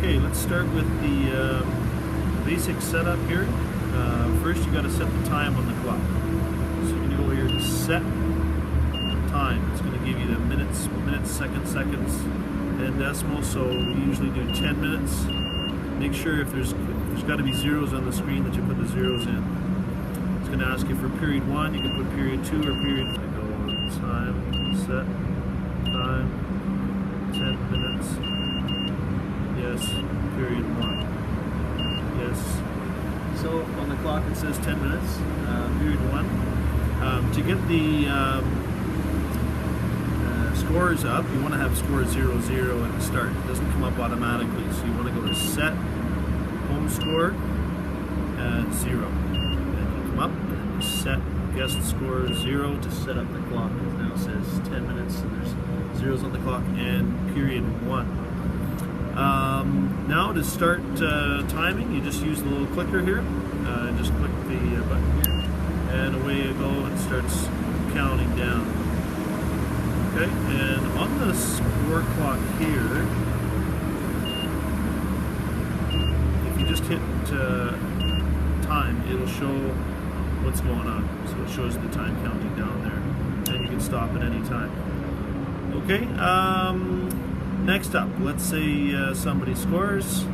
Okay, let's start with the basic setup here. First, you got to set the time on the clock. So you're going to go here to set time. It's going to give you the minutes, seconds, and decimals. So we usually do 10 minutes. Make sure if there's got to be zeros on the screen that you put the zeros in. It's going to ask you for period 1. You can put period 2 or period 3. Go on time, set time, 10 minutes. Yes, period 1. Yes. So on the clock it says 10 minutes, period 1. To get the scores up, you want to have score 0-0 at the start. It doesn't come up automatically, so you want to go to set home score at 0. And it'll come up, and then you set guest score 0 to set up the clock. It now says 10 minutes, and there's zeros on the clock, and period 1. Now to start timing, you just use the little clicker here, and just click the button here, and away you go, and it starts counting down. Okay, and on the score clock here, if you just hit time, it'll show what's going on. So it shows the time counting down there, and you can stop at any time. Okay, next up, let's say somebody scores.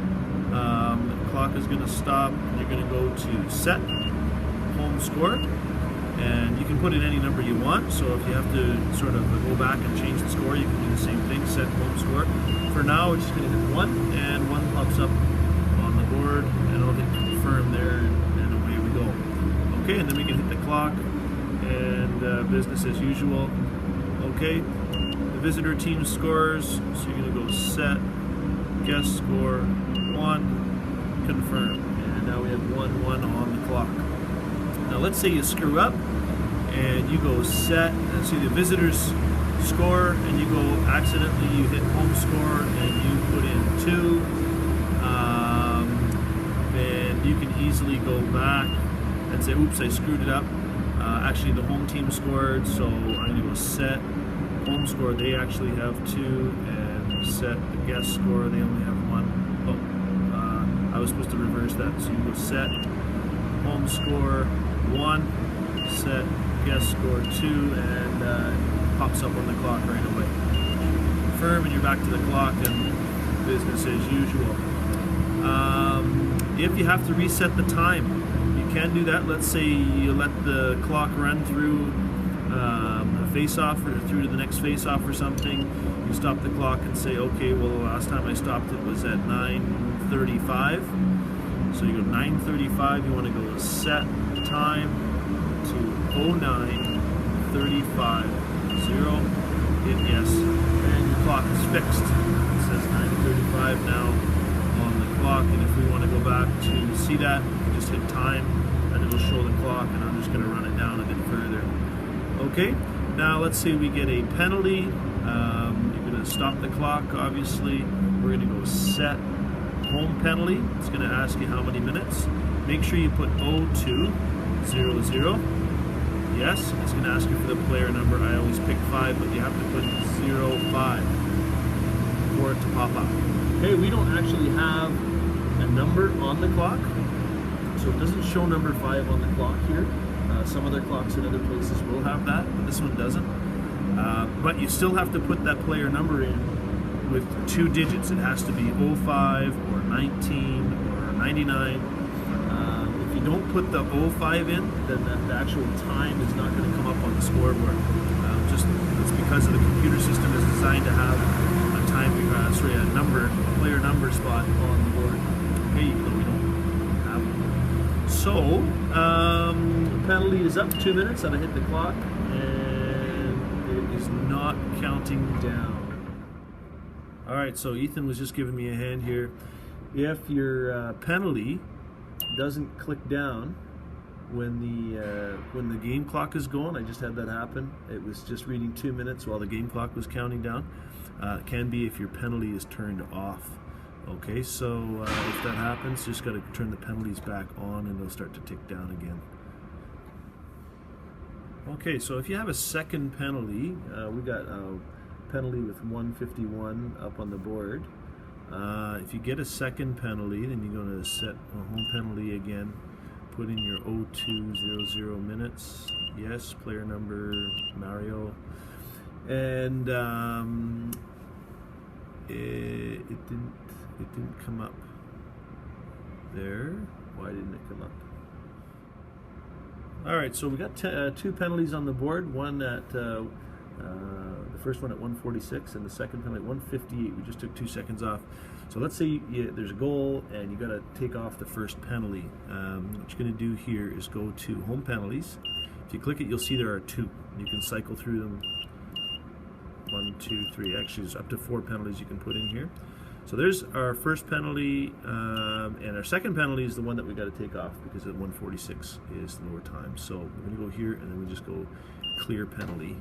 The clock is going to stop. You're going to go to set home score, and you can put in any number you want. So if you have to sort of go back and change the score, you can do the same thing, set home score. For now, we're just going to hit 1, and 1 pops up on the board, and I'll hit confirm there, and away we go. Okay, and then we can hit the clock, and business as usual. Okay. Visitor team scores, so you're going to go set, guest score, 1, confirm. And now we have 1-1 on the clock. Now let's say you screw up and you go set, and see the visitors score, and you go accidentally, you hit home score and you put in 2. And you can easily go back and say, oops, I screwed it up. Actually, the home team scored, so I'm going to go set home score, they actually have 2, and set the guest score, they only have 1. Oh, I was supposed to reverse that. So you go set home score 1, set guest score 2, and it pops up on the clock right away. Confirm, and you're back to the clock, and business as usual. If you have to reset the time, you can do that. Let's say you let the clock run through face-off or through to the next face-off or something. You stop the clock and say, okay, well, the last time I stopped it was at 9:35. So you go 9:35, you want to go set time to 09:35, 0, hit yes, and your clock is fixed. It says 9:35 now on the clock, and if we want to go back to see that, you just hit time, and it'll show the clock, and I'm just going to run it down a bit further. Okay. Now let's say we get a penalty. You're going to stop the clock, obviously. We're going to go set home penalty. It's going to ask you how many minutes. Make sure you put 0200. Yes, it's going to ask you for the player number. I always pick 5, but you have to put 05 for it to pop up. Okay, we don't actually have a number on the clock, so it doesn't show number 5 on the clock here. Some other clocks in other places will have that, but this one doesn't. But you still have to put that player number in with 2 digits. It has to be 05 or 19 or 99. If you don't put the 05 in, then the actual time is not going to come up on the scoreboard. It's because of the computer system is designed to have a time, a player number spot on the board. Okay, even though we don't have one. So, penalty is up 2 minutes, and I hit the clock, and it is not counting down. Alright, so Ethan was just giving me a hand here. If your penalty doesn't click down when the game clock is going, I just had that happen. It was just reading 2 minutes while the game clock was counting down. It can be if your penalty is turned off. Okay, so if that happens, just got to turn the penalties back on, and they'll start to tick down again. Okay, so if you have a second penalty, we got a penalty with 151 up on the board. If you get a second penalty, then you're going to set a home penalty again. Put in your 0200 minutes. Yes, player number Mario. And it didn't come up there. Why didn't it come up? All right, so we got two penalties on the board. One at the first one at 1:46, and the second penalty at 1:58. We just took 2 seconds off. So let's say there's a goal, and you got to take off the first penalty. What you're going to do here is go to Home Penalties. If you click it, you'll see there are 2. You can cycle through them. 1, 2, 3. Actually, there's up to 4 penalties you can put in here. So there's our first penalty, and our second penalty is the one that we got to take off because at 1:46 is the lower time. So we're going to go here, and then we just go clear penalty.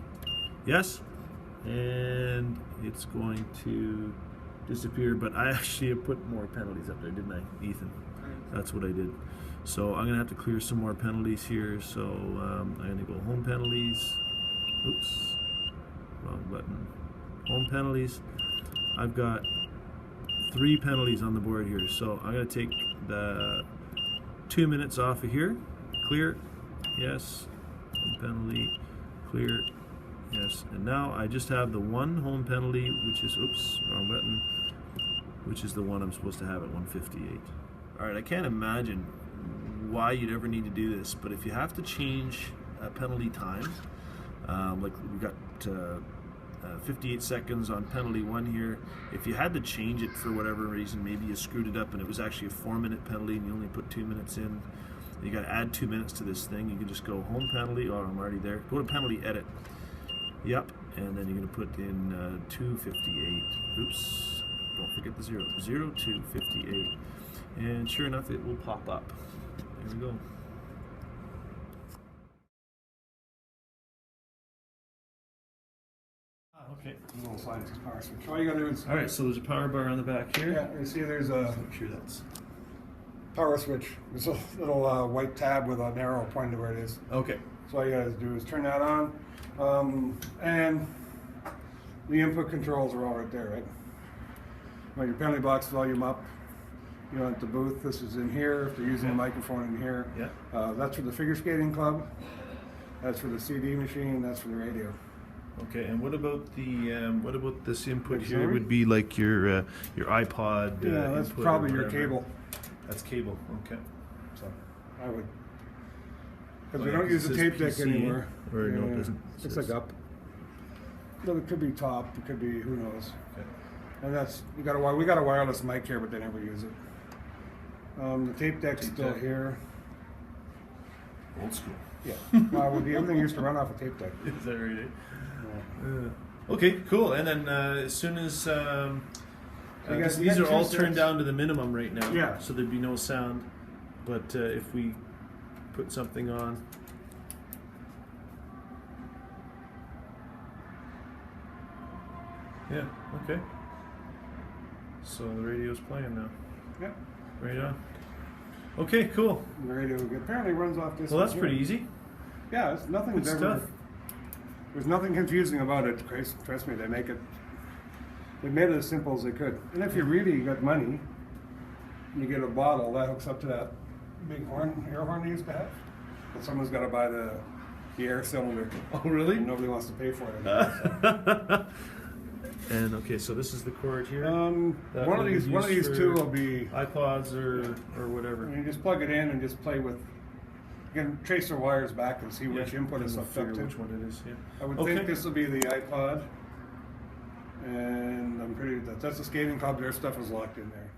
Yes, and it's going to disappear. But I actually have put more penalties up there, didn't I, Ethan? That's what I did. So I'm going to have to clear some more penalties here. So I'm going to go Home Penalties. Oops, wrong button. Home Penalties. I've got 3 penalties on the board here, so I'm going to take the 2 minutes off of here. Clear, yes. Home penalty, clear, yes. And now I just have the 1 home penalty, which is, oops, wrong button, which is the one I'm supposed to have at 1:58. All right, I can't imagine why you'd ever need to do this, but if you have to change a penalty time, like we got 58 seconds on penalty 1 here. If you had to change it for whatever reason, maybe you screwed it up and it was actually a 4-minute penalty and you only put 2 minutes in, you got to add 2 minutes to this thing. You can just go Home Penalty. Oh, I'm already there. Go to Penalty Edit. Yep, and then you're going to put in 2:58. Oops, don't forget the 0. 02:58, and sure enough, it will pop up. There we go. Okay. Little slide to power switch. All you gotta do is. All right, so there's a power bar on the back here. Yeah, you see there's a Make sure that's power switch. There's a little white tab with an arrow pointing to where it is. okay. So all you gotta do is turn that on, and the input controls are all right there, right? You want your penalty box volume up. You want the booth. This is in here. If they're using a microphone in here, Yeah. that's for the figure skating club. That's for the CD machine. That's for the radio. Okay, and what about this input here? Auxiliary? Would be like your iPod. Yeah, that's input or probably your whatever. cable. That's cable. Okay. So I would, because Oh, we yeah, don't 'cause use it the says tape deck PC, anymore. or no, it doesn't. It Looks says- like up. But it could be top. It could be who knows. Okay. And that's we got a wireless mic here, but they never use it. The tape deck's Tape still deck. here. Old school. Yeah. Well, everything used to run off a tape deck. Is that right? Yeah. Okay, cool. And then as soon as you got these are all 2 turned sets. down to the minimum right now, Yeah. so there'd be no sound. But if we put something on, yeah, okay. So the radio's playing now. Yeah. Right on. Okay, cool. The radio apparently runs off this. Well, one that's here. pretty easy. Yeah, it's nothing's Good ever. stuff. There's nothing confusing about it, Chris. Trust me, they made it as simple as they could. And if you really got money, you get a bottle that hooks up to that big air horn they used to have. But someone's got to buy the air cylinder. Oh, really? And nobody wants to pay for it. So. And okay, so this is the cord here. That One will of be these used two for will be. iPods or whatever. You just plug it in and just play with. You can trace the wires back and see which input it's and we'll hooked up figure to. which one it is. Yeah. I would Okay. think this will be the iPod, and I'm pretty. That's the skating club. Their stuff is locked in there.